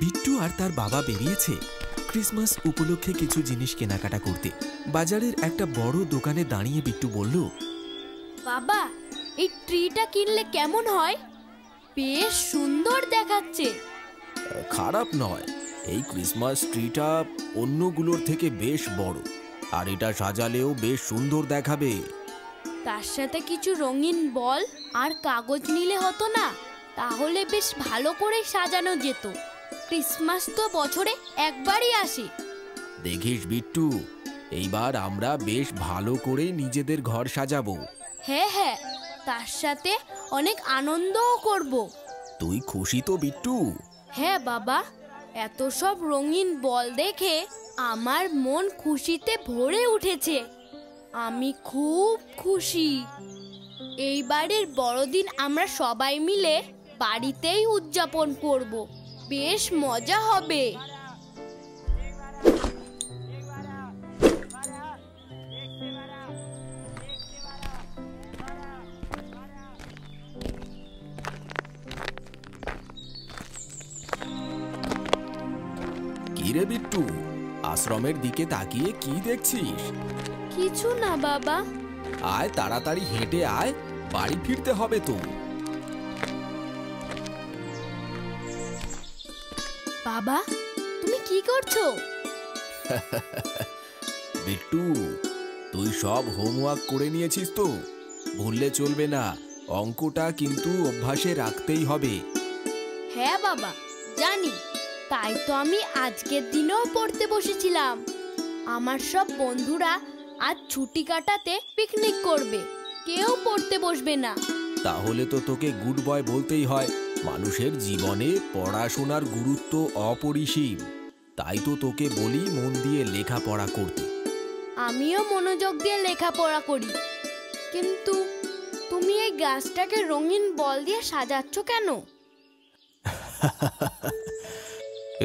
বিট্টু আর তার বাবা বেরিয়েছে ক্রিসমাস উপলক্ষে কিছু জিনিস কেনাকাটা করতে। বাজারের একটা বড় দোকানে দাঁড়িয়ে বিট্টু বলল, বাবা, এই ট্রিটা কিনলে কেমন হয়? বেশ সুন্দর দেখাচ্ছে। খারাপ নয়, এই ক্রিসমাস ট্রিটা অন্যগুলোর থেকে বেশ বড়, আর এটা সাজালেও বেশ সুন্দর দেখাবে। তার সাথে কিছু রঙিন বল আর কাগজ নিলে হতো না? তাহলে বেশ ভালো করে সাজানো যেত। ক্রিসমাস তো বছরে একবারই আসে। দেখিস বিট্টু, এইবার আমরা বেশ ভালো করে নিজেদের ঘর সাজাবো। হ্যাঁ হ্যাঁ, তার সাথে অনেক আনন্দও করব। তুই খুশি তো বিট্টু? হ্যাঁ বাবা, এত সব রঙিন বল দেখে আমার মন খুশিতে ভরে উঠেছে। আমি খুব খুশি। এই বাড়ির বড়দিন আমরা সবাই মিলে বাড়িতেই উদযাপন করব। বেশ মজা হবে। কিরে বিট্টু, আশ্রমের দিকে তাকিয়ে কি দেখছিস? কিছু না বাবা। আয় তাড়াতাড়ি হেঁটে আয়, বাড়ি ফিরতে হবে তো। বাবা, তুমি কি করছো? বিট্টু, তুই সব হোমওয়ার্ক করে নিয়েছিস তো? ভুললে চলবে না, অঙ্কটা কিন্তু অভ্যাসে রাখতেই হবে। হ্যাঁ বাবা, জানি। তাই তো আমি আজকের দিনেও পড়তে বসেছিলাম। আমার সব বন্ধুরা আজ ছুটি কাটাতে পিকনিক করবে, কেউ পড়তে বসবে না। তাহলে তো তোকে গুড বয় বলতেই হয়। মানুষের জীবনে পড়াশোনার গুরুত্ব অপরিসীম। তাই তো তোকে বলি মন দিয়ে লেখাপড়া করতে। আমিও মনোযোগ দিয়ে লেখাপড়া করি, কিন্তু তুমি এই গাছটাকে রঙিন বল দিয়ে সাজাচ্ছ কেন?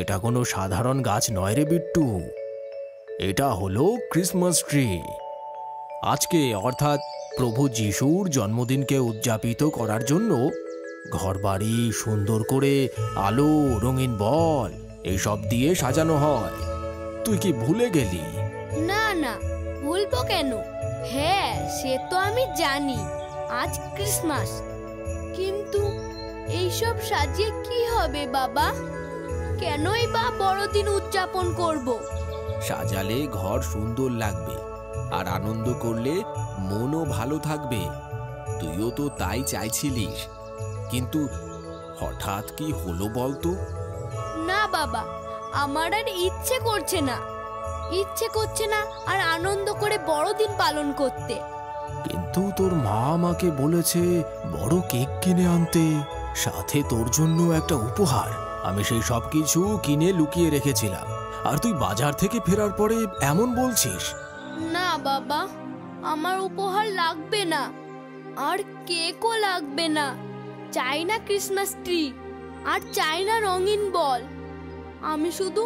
এটা কোনো সাধারণ গাছ নয় রে বিট্টু, এটা হলো ক্রিসমাস ট্রি। আজকে অর্থাৎ প্রভু যিশুর জন্মদিনকে উদযাপিত করার জন্য ঘরবাড়ি সুন্দর করে আলো, রঙিন বল এইসব দিয়ে সাজানো হয়। তুই কি ভুলে গেলি? না না, ভুলবো কেন? হ্যাঁ, সে তো আমি জানি আজ ক্রিসমাস। কিন্তু এইসব সাজিয়ে কি হবে বাবা? কেনই বা বড়দিন উদযাপন করব? সাজালে ঘর সুন্দর লাগবে, আর আনন্দ করলে মনও ভালো থাকবে। তুইও তো তাই চাইছিলিস, কিন্তু হঠাৎ কি হলো বলতো? না বাবা, আমার আর ইচ্ছে করছে না আর আনন্দ করে বড়দিন পালন করতে। কিন্তু তোর মা আমাকে বলেছে বড় কেক কিনে আনতে, সাথে তোর জন্য একটা উপহার। আমি সেই সব কিছু কিনে লুকিয়ে রেখেছিলাম, আর তুই বাজার থেকে ফেরার পরে এমন বলছিস? না বাবা, আমার উপহার লাগবে না, আর কেকও লাগবে না। চাই না ক্রিসমাস ট্রি, আর চাই না রঙিন বল। আমি শুধু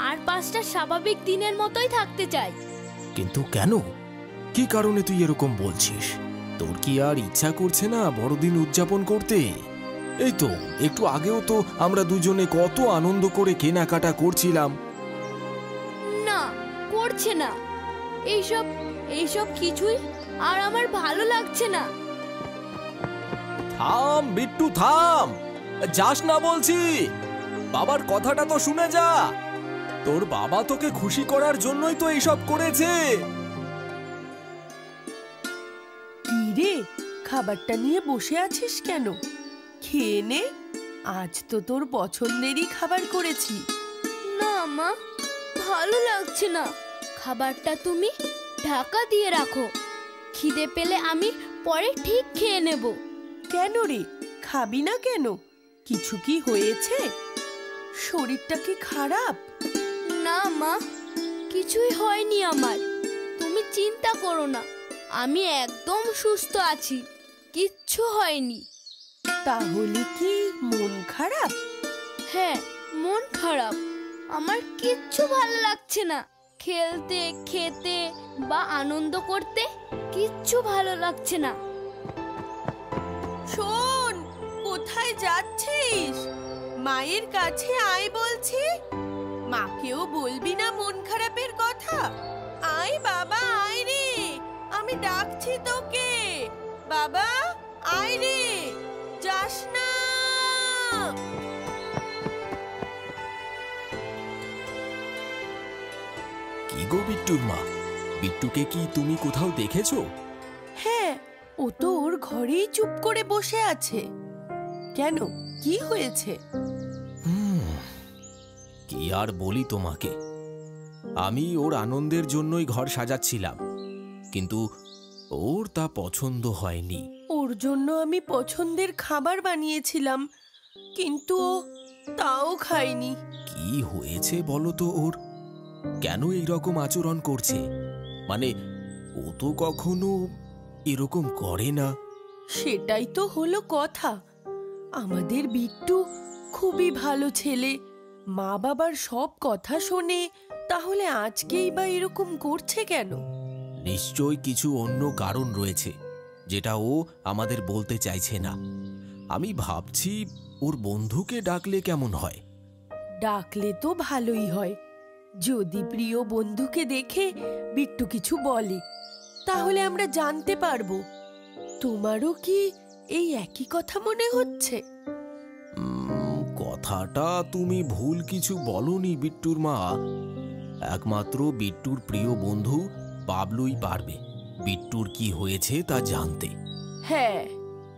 আর 5টা স্বাভাবিক দিনের মতোই থাকতে চাই। কিন্তু কেন? কি কারণে তুই এরকম বলছিস? তোর কি আর ইচ্ছা করছে না বড়দিন উদযাপন করতে? এই তো একটু আগেও তো আমরা দুজনে কত আনন্দ করে কেনাকাটা করছিলাম। না, করছে না। এইসব কিছুই আর আমার ভালো লাগছে না। থাম বিট্টু, থাম, যাস না বলছি। বাবার কথাটা তো শুনে যা। তোর বাবা তোকে খুশি করার জন্যই তো এইসব করেছে। কি রে, খাবারটা নিয়ে বসে আছিস কেন? খেয়ে নে, আজ তো তোর পছন্দেরই খাবার করেছি। না মা, ভালো লাগছে না। খাবারটা তুমি ঢাকা দিয়ে রাখো। খিদে পেলে আমি পরে ঠিক খেয়ে নেব। কেন রে, খাবি না কেন? কিছু কি হয়েছে? শরীরটা কি খারাপ? না মা, কিছুই হয়নি আমার। তুমি চিন্তা করো না, আমি একদম সুস্থ আছি, কিচ্ছু হয়নি। তাহলে কি মন খারাপ? হ্যাঁ, মন খারাপ। আমার কিচ্ছু ভালো লাগছে না। খেলতে, খেতে বা আনন্দ করতে কিচ্ছু ভালো লাগছে না। শোন, কোথায় যাচ্ছিস? মায়ের কাছে আয় বলছি। মাকেও বলবি না মন খারাপের কথা? আয় বাবা, আয় রে, আমি ডাকছি তোকে। বাবা আয় রে, যাস না। কি গো বিট্টুর মা, বিট্টুকে কি তুমি কোথাও দেখেছো? হ্যাঁ, ও তো ওর ঘরেই চুপ করে বসে আছে। কেন, কি হয়েছে? কি আর বলি তোমাকে, আমি ওর আনন্দের জন্যই ঘর সাজাচ্ছিলাম, কিন্তু ওর তা পছন্দ হয়নি। ওর জন্য আমি পছন্দের খাবার বানিয়েছিলাম, কিন্তু ও তাও খায়নি। কি হয়েছে বলো তো ওর? কেন এই রকম আচরণ করছে? মানে ও তো কখনো এরকম করে না। সেটাই তো হলো কথা। আমাদের বিট্টু খুবই ভালো ছেলে, মা বাবার সব কথা শোনে, তাহলে আজকেই বা এরকম করছে কেন? নিশ্চয় কিছু অন্য কারণ রয়েছে, যেটা ও আমাদের বলতে চাইছে না। আমি ভাবছি ওর বন্ধুকে ডাকলে কেমন হয়? ডাকলে তো ভালোই হয়। যদি প্রিয় বন্ধুকে দেখে বিট্টু কিছু বলে, তাহলে আমরা জানতে পারবো। তোমারও কি এই একই কথা মনে হচ্ছে? কথাটা তুমি ভুল কিছু বলনি বিট্টুর মা। একমাত্র বিট্টুর প্রিয় বন্ধু বাবলুই পারবে বিট্টুর কি হয়েছে তা জানতে। হ্যাঁ,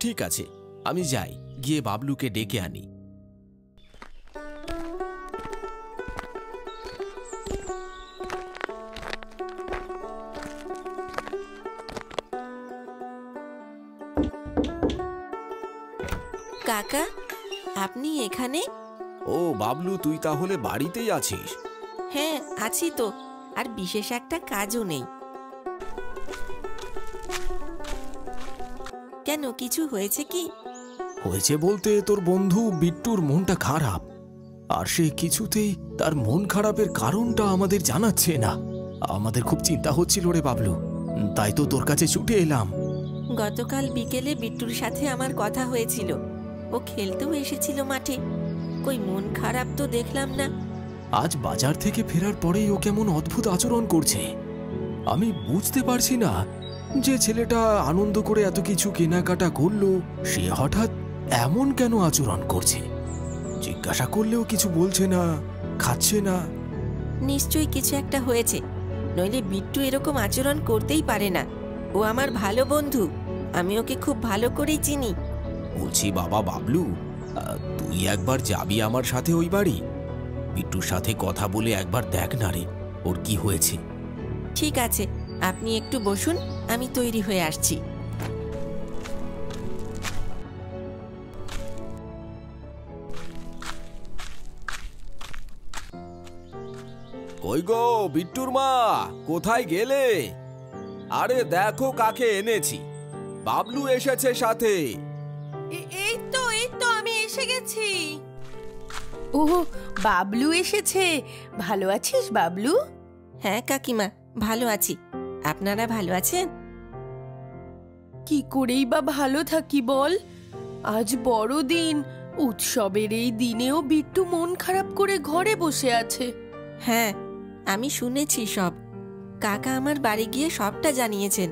ঠিক আছে, আমি যাই, গিয়ে বাবলুকে ডেকে আনি। কাকা, আপনি এখানে? ও বাবলু, তুই তাহলে বাড়িতেই আছিস? হ্যাঁ, আছি তো, আর বিশেষ একটা কাজও নেই। কেন, কিছু হয়েছে কি? হয়েছে বলতে, তোর বন্ধু বিট্টুর মনটা খারাপ, আর সে কিছুতেই তার মন খারাপের কারণটা আমাদের জানাচ্ছে না। আমাদের খুব চিন্তা হচ্ছিল রে বাবলু, তাই তো তোর কাছে ছুটে এলাম। গতকাল বিকেলে বিট্টুর সাথে আমার কথা হয়েছিল। ও খেলতেও এসেছিল মাঠে, কই মন খারাপ তো দেখলাম না। আজ বাজার থেকে ফেরার পরেই ও কেমন অদ্ভুত আচরণ করছে। আমি বুঝতে পারছি না যে ছেলেটা আনন্দ করে এত কিছু কেনাকাটা করলো, সে হঠাৎ এমন কেন আচরণ করছে। জিজ্ঞাসা করলেও কিছু বলছে না, খাচ্ছে না। নিশ্চয়ই কিছু একটা হয়েছে, নইলে বিট্টু এরকম আচরণ করতেই পারে না। ও আমার ভালো বন্ধু, আমি ওকে খুব ভালো করেই চিনি। বলছি বাবা বাবলু, তুই একবার যাবি আমার সাথে ওই বাড়ি? বিট্টুর সাথে কথা বলে একবার দেখ না রে, ওর কি হয়েছে। ঠিক আছে, আপনি একটু বসুন, আমি তৈরি হয়ে আসছি। কই গো বিট্টুর মা, কোথায় গেলে? আরে দেখো কাকে এনেছি, বাবলু এসেছে সাথে। এই তো আমি এসে গেছি। ও, বাবলু এসেছে। ভালো আছিস বাবলু? হ্যাঁ কাকিমা, ভালো আছি। আপনারা ভালো আছেন? কি করেই বা ভালো থাকি বল। আজ বড়দিন, উৎসবের এই দিনেও বিট্টু মন খারাপ করে ঘরে বসে আছে। হ্যাঁ, আমি শুনেছি সব। কাকা আমার বাড়ি গিয়ে সবটা জানিয়েছেন।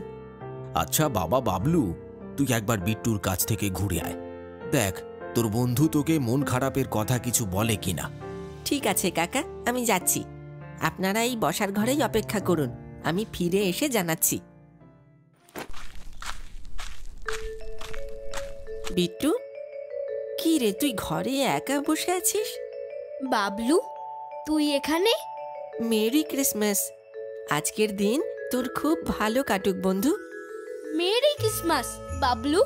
আচ্ছা বাবা বাবলু, তুই একবার বিট্টুর কাছ থেকে ঘুরে আয়, দেখ তোর বন্ধু তোকে মন খারাপের কথা কিছু বলে কিনা। ঠিক আছে কাকা, আমি যাচ্ছি। আপনারা এই বসার ঘরেই অপেক্ষা করুন, আমি ফিরে এসে জানাচ্ছি। বিট্টু, কি রে, তুই ঘরে একা বসে আছিস? বাবলু, তুই এখানে? Merry Christmas. আজকের দিন তোর খুব ভালো কাটুক বন্ধু। মেরি ক্রিসমাস বাবলু,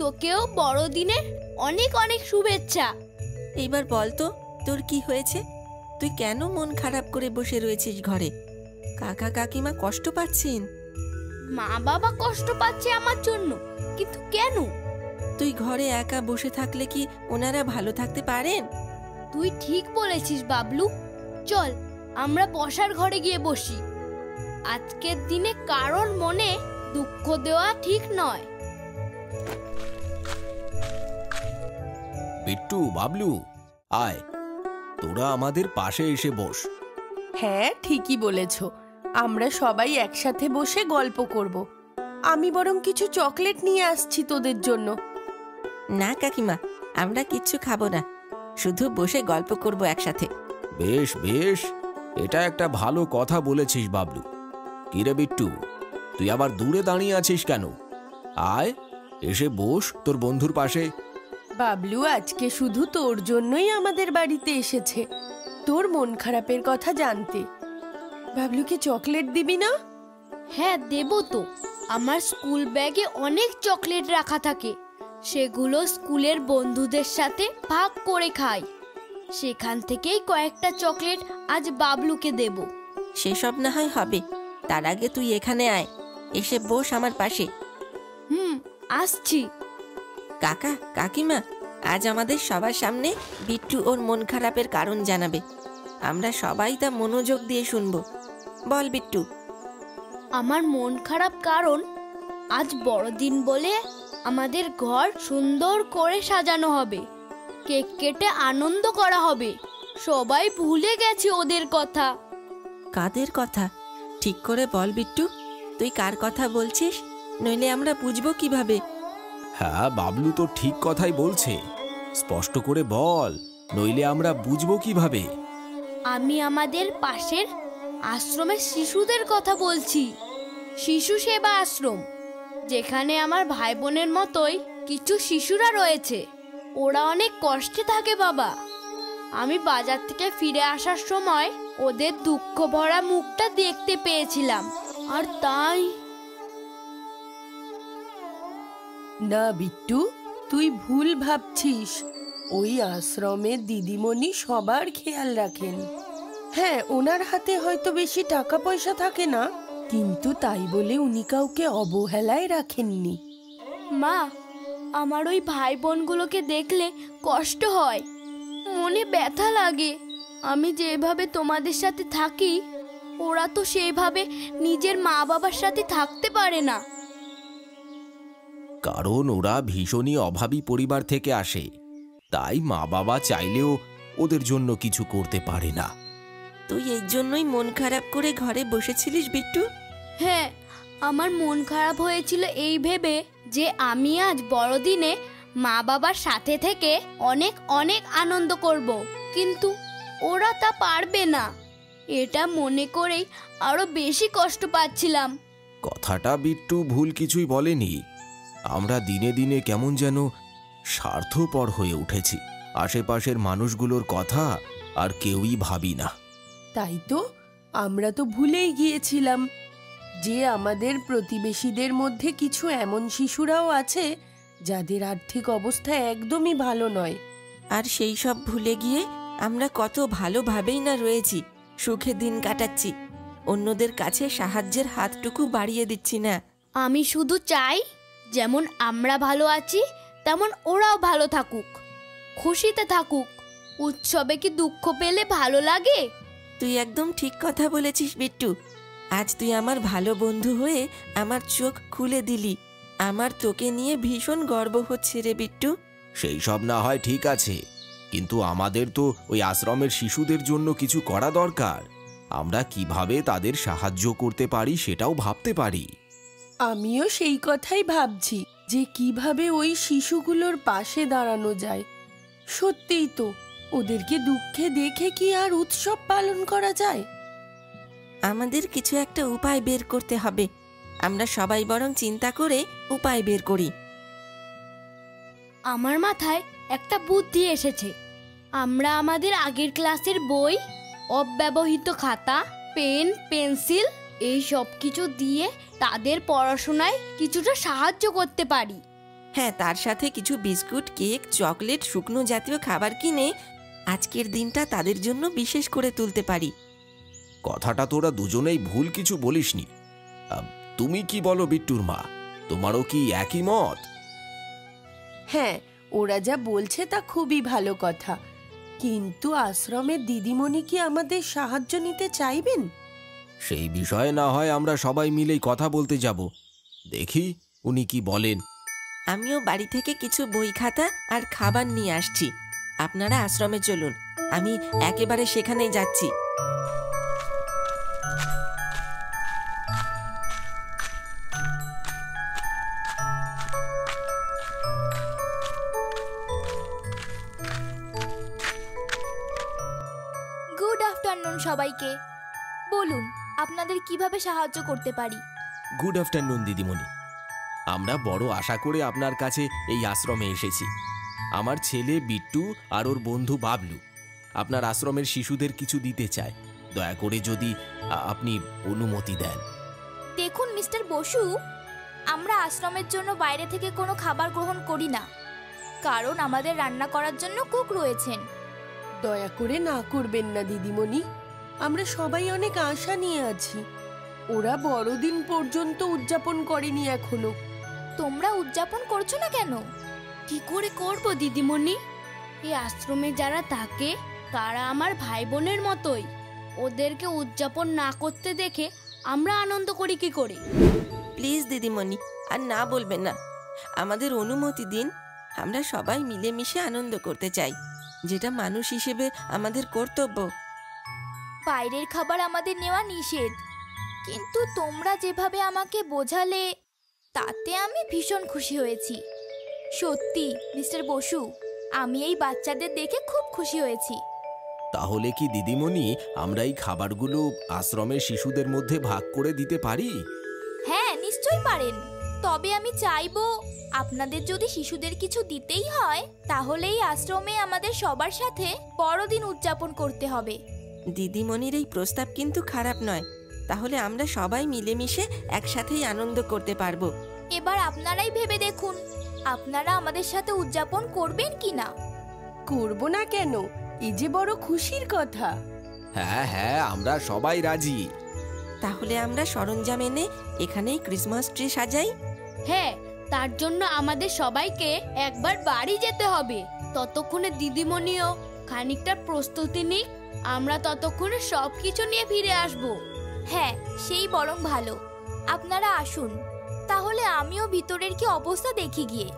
তোকেও বড়দিনের অনেক অনেক শুভেচ্ছা। এইবার বল তো, তোর কি হয়েছে? তুই কেন মন খারাপ করে বসে রয়েছিস ঘরে? কাকা কাকিমা কষ্ট পাচ্ছেন। মা বাবা কষ্ট পাচ্ছে আমার জন্য, কিন্তু কেন? তুই ঘরে একা বসে থাকলে কি ওনারা ভালো থাকতে পারেন? তুই ঠিক বলেছিস বাবলু, চল আমরা বসার ঘরে গিয়ে বসি। আজকের দিনে কারোর মনে দুঃখ দেওয়া ঠিক নয়। বিট্টু বাবলু, আয়, তোরা আমাদের পাশে এসে বস। হ্যাঁ, ঠিকই বলেছ। আমরা সবাই একসাথে বসে গল্প করব। আমি বরং কিছু চকলেট নিয়ে আসছি তোদের জন্য। না কাকিমা, আমরা কিচ্ছু খাবো না, শুধু বসে গল্প করব একসাথে। বেশ বেশ, এটা একটা ভালো কথা বলেছিস বাবলু। কিরে বিট্টু, তুই আবার দূরে দাঁড়িয়ে আছিস কেন? আয়, এসে বস তোর বন্ধুর পাশে। বাবলু আজকে শুধু তোর জন্যই আমাদের বাড়িতে এসেছে, তোর মন খারাপের কথা জানতে। বাবলুকে চকলেট দিবি না? হ্যাঁ, দেব তো। আমার স্কুল ব্যাগে অনেক চকলেট রাখা থাকে, সেগুলো স্কুলের বন্ধুদের সাথে ভাগ করে খাই। সেখান থেকেই কয়েকটা চকলেট আজ বাবলুকে দেব। সেসব না হয় হবে, তার আগে তুই এখানে আয়, এসে বস আমার পাশে। আসছি। কাকা কাকিমা, আজ আমাদের সবার সামনে বিট্টু ওর মন খারাপের কারণ জানাবে। আমরা সবাই তা মনোযোগ দিয়ে শুনবো। বল বিট্টু। আমার মন খারাপ কারণ আজ বড়দিন বলে আমাদের ঘর সুন্দর করে সাজানো হবে, কেক কেটে আনন্দ করা হবে। সবাই ভুলে গেছে ওদের কথা। কাদের কথা? ঠিক করে বল বিট্টু, তুই কার কথা বলছিস? নইলে আমরা বুঝবো কিভাবে? হ্যাঁ, বাবলু তো ঠিক কথাই বলছে, স্পষ্ট করে বল, নইলে আমরা বুঝবো কিভাবে? আমি আমাদের পাশের আশ্রমের শিশুদের কথা বলছি। শিশু সেবা আশ্রম, যেখানে আমার ভাই বোনের মতোই কিছু শিশুরা রয়েছে। ওরা অনেক কষ্টে থাকে বাবা। আমি বাজার থেকে ফিরে আসার সময় ওদের দুঃখ ভরা মুখটা দেখতে পেয়েছিলাম, আর তাই। না বিট্টু, তুই ভুল ভাবছিস। ওই আশ্রমের দিদিমণি সবার খেয়াল রাখেন। হ্যাঁ, ওনার হাতে হয়তো বেশি টাকা পয়সা থাকে না, কিন্তু তাই বলে উনি কাউকে অবহেলায় রাখেননি। মা, আমার ওই ভাই বোনগুলোকে দেখলে কষ্ট হয়, মনে ব্যথা লাগে। আমি যেভাবে তোমাদের সাথে থাকি, ওরা তো সেইভাবে নিজের মা বাবার সাথে থাকতে পারে না। কারণ ওরা ভীষণই অভাবী পরিবার থেকে আসে, তাই মা বাবা চাইলেও ওদের জন্য কিছু করতে পারে না। তুই এর জন্যই মন খারাপ করে ঘরে বসেছিলিস বিট্টু? হ্যাঁ, আমার মন খারাপ হয়েছিল এই ভেবে যে আমি আজ বড়দিনে মা বাবার সাথে থেকে অনেক অনেক আনন্দ করব, কিন্তু ওরা তা পারবে না। এটা মনে করেই আরো বেশি কষ্ট পাচ্ছিলাম। কথাটা বিট্টু ভুল কিছুই বলেনি। আমরা দিনে দিনে কেমন যেন স্বার্থপর হয়ে উঠেছি, আশেপাশের মানুষগুলোর কথা আর কেউই ভাবি না। তাই তো, আমরা তো ভুলেই গিয়েছিলাম যে আমাদের প্রতিবেশীদের মধ্যে কিছু এমন শিশুরাও আছে যাদের আর্থিক অবস্থা একদমই ভালো নয়। আর সেই সব ভুলে গিয়ে আমরা কত ভালোভাবেই না রয়েছি, সুখে দিন কাটাচ্ছি, অন্যদের কাছে সাহায্যের হাতটুকু বাড়িয়ে দিচ্ছি না। আমি শুধু চাই যেমন আমরা ভালো আছি তেমন ওরাও ভালো থাকুক, খুশিতে থাকুক। উৎসবে কি দুঃখ পেলে ভালো লাগে? তুই একদম ঠিক কথা বলেছিস বিট্টু। আজ তুই আমার ভালো বন্ধু হয়ে আমার চোখ খুলে দিলি। আমার তোকে নিয়ে ভীষণ গর্ব হচ্ছে রে বিট্টু। সেই সব না হয় ঠিক আছে, কিন্তু আমাদের তো ওই আশ্রমের শিশুদের জন্য কিছু করা দরকার। আমরা কিভাবে তাদের সাহায্য করতে পারি সেটাও ভাবতে পারি। আমিও সেই কথাই ভাবছি যে কিভাবে ওই শিশুগুলোর পাশে দাঁড়ানো যায়। সত্যিই তো, ওদেরকে দুঃখে দেখে কি আর উৎসব পালন করা যায়? আমাদের কিছু একটা উপায় বের করতে হবে। আমরা সবাই বরং চিন্তা করে উপায় বের করি। আমার মাথায় একটা বুদ্ধি এসেছে। আমরা আমাদের আগের ক্লাসের বই, অব্যবহৃত খাতা, পেন, পেন্সিল এই সব কিছু দিয়ে তাদের পড়াশোনায় কিছুটা সাহায্য করতে পারি। হ্যাঁ, তার সাথে কিছু বিস্কুট, কেক, চকলেট, শুকনো জাতীয় খাবার কিনে আজকের দিনটা তাদের জন্য বিশেষ করে তুলতে পারি। কথাটা তোরা দুজনেই ভুল কিছু বলিসনি। তুমি কি বলো বিট্টুর মা, তোমারও কি একই মত? হ্যাঁ, ওরা যা বলছে তা খুবই ভালো কথা, কিন্তু আশ্রমের দিদিমণি কি আমাদের সাহায্য নিতে চাইবেন? সেই বিষয়ে না হয় আমরা সবাই মিলেই কথা বলতে যাব, দেখি উনি কি বলেন। আমিও বাড়ি থেকে কিছু বই খাতা আর খাবার নিয়ে আসছি। আপনারা আশ্রমে চলুন, আমি একেবারে সেখানেই যাচ্ছি। গুড আফটারনুন সবাইকে। বলুন আপনাদের কিভাবে সাহায্য করতে পারি? গুড আফটারনুন দিদিমণি। আমরা বড় আশা করে আপনার কাছে এই আশ্রমে এসেছি। আমার ছেলে বিট্টু আর ওর বন্ধু বাবলু আপনার আশ্রমের শিশুদের কিছু দিতে চায়। দয়া করে যদি আপনি অনুমতি দেন। দেখুন মিস্টার বসু, আমরা আশ্রমের জন্য বাইরে থেকে কোনো খাবার গ্রহণ করি না, কারণ আমাদের রান্না করার জন্য কুক রয়েছেন। দয়া করে না করবেন না দিদিমণি, আমরা সবাই অনেক আশা নিয়ে আছি। ওরা বড়দিন পর্যন্ত উদযাপন করেনি এখনো। তোমরা উদযাপন করছো না কেন? কি করে করব দিদিমণি? এই আশ্রমে যারা থাকে তারা আমার ভাই বোনের মতোই। ওদেরকে উদযাপন না করতে দেখে আমরা আনন্দ করি কি করে? প্লিজ দিদিমণি, আর না বলবেন না। আমাদের অনুমতি দিন, আমরা সবাই মিলেমিশে আনন্দ করতে চাই, যেটা মানুষ হিসেবে আমাদের কর্তব্য। বাইরের খাবার আমাদের নেওয়া নিষেধ, কিন্তু তোমরা যেভাবে আমাকে বোঝালে তাতে আমি ভীষণ খুশি হয়েছি। সত্যি মিস্টার বসু, আমি এই বাচ্চাদের দেখে খুব খুশি হয়েছি। তাহলে কি দিদিমণি আমরা এই খাবারগুলো আশ্রমের শিশুদের মধ্যে ভাগ করে দিতে পারি? হ্যাঁ, নিশ্চয়ই পারেন। তবে আমি চাইবো আপনাদের যদি শিশুদের কিছু দিতেই হয় তাহলে এই আশ্রমে আমাদের সবার সাথে বড়দিন উদযাপন করতে হবে। দিদিমণির এই প্রস্তাব কিন্তু খারাপ নয়। তাহলে আমরা সবাই মিলেমিশে একসাথেই আনন্দ করতে পারবো। এবার আপনারাই ভেবে দেখুন, আপনারা আমাদের সাথে উদযাপন করবেন কি না? করব না কেন? এই যে বড় খুশির কথা। হ্যাঁ হ্যাঁ, আমরা সবাই রাজি। তাহলে আমরা সরঞ্জাম এনে এখানেই ক্রিসমাস ট্রি সাজাই। হ্যাঁ, তার জন্য আমাদের সবাইকে একবার বাড়ি যেতে হবে। ততক্ষণে দিদিমণিও খানিকটা প্রস্তুতি নিক, আমরা ততক্ষণে সবকিছু নিয়ে ফিরে আসব। হ্যাঁ, সেই বরং ভালো। আপনারা আসুন, তাহলে আমিও ভিতরের কি অবস্থা দেখি গিয়ে।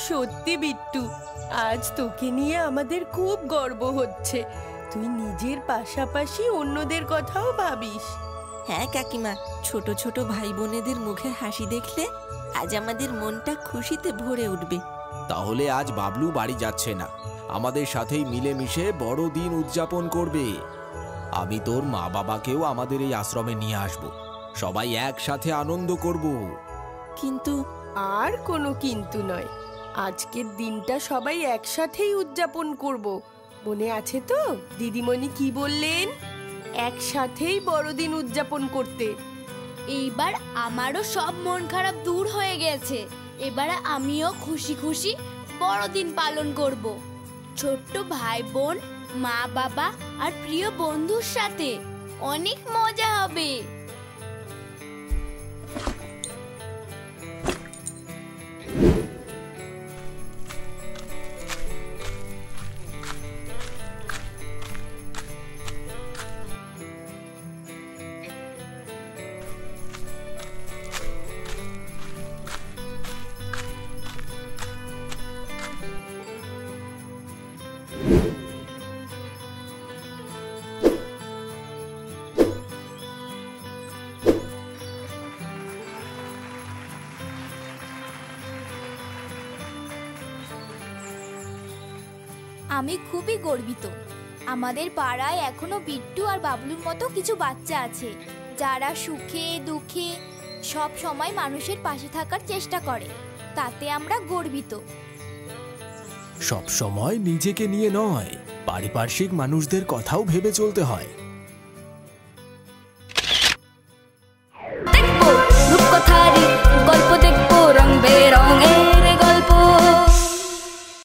সত্যি বিট্টু, আজ তোকে নিয়ে আমাদের খুব গর্ব হচ্ছে। তুই নিজের পাশাপাশি অন্যদের কথাও ভাবিস। হ্যাঁ কাকিমা, ছোট ছোট ভাই বোনেদের মুখের হাসি দেখলে আজ আমাদের মনটা খুশিতে ভরে উঠবে। তাহলে আজ বাবলু বাড়ি যাচ্ছে না, আমাদের সাথেই মিলেমিশে বড়দিন উদযাপন করবে। আমি তোর মা বাবাকেও আমাদের এই আশ্রমে নিয়ে আসব, সবাই একসাথে আনন্দ করব। কিন্তু আর কোনো কিন্তু নয়, আজকের দিনটা সবাই একসাথেই উদযাপন করব। মনে আছে তো দিদিমণি কি বললেন? একসাথেই বড়দিন উদযাপন করতে। এইবার আমারও সব মন খারাপ দূর হয়ে গেছে। এবার আমিও খুশি খুশি বড়দিন পালন করব, ছোট্ট ভাই বোন, মা বাবা আর প্রিয় বন্ধুর সাথে। অনেক মজা হবে। আমি খুবই গর্বিত। আমাদের পাড়ায় এখনো বিট্টু আর বাবলুর মতো কিছু বাচ্চা আছে যারা সুখে দুঃখে সব সময় মানুষের পাশে থাকার চেষ্টা করে। তাতে আমরা গর্বিত। সব সময় নিজেকে নিয়ে নয়, পারিপার্শ্বিক মানুষদের কথাও ভেবে চলতে হয়।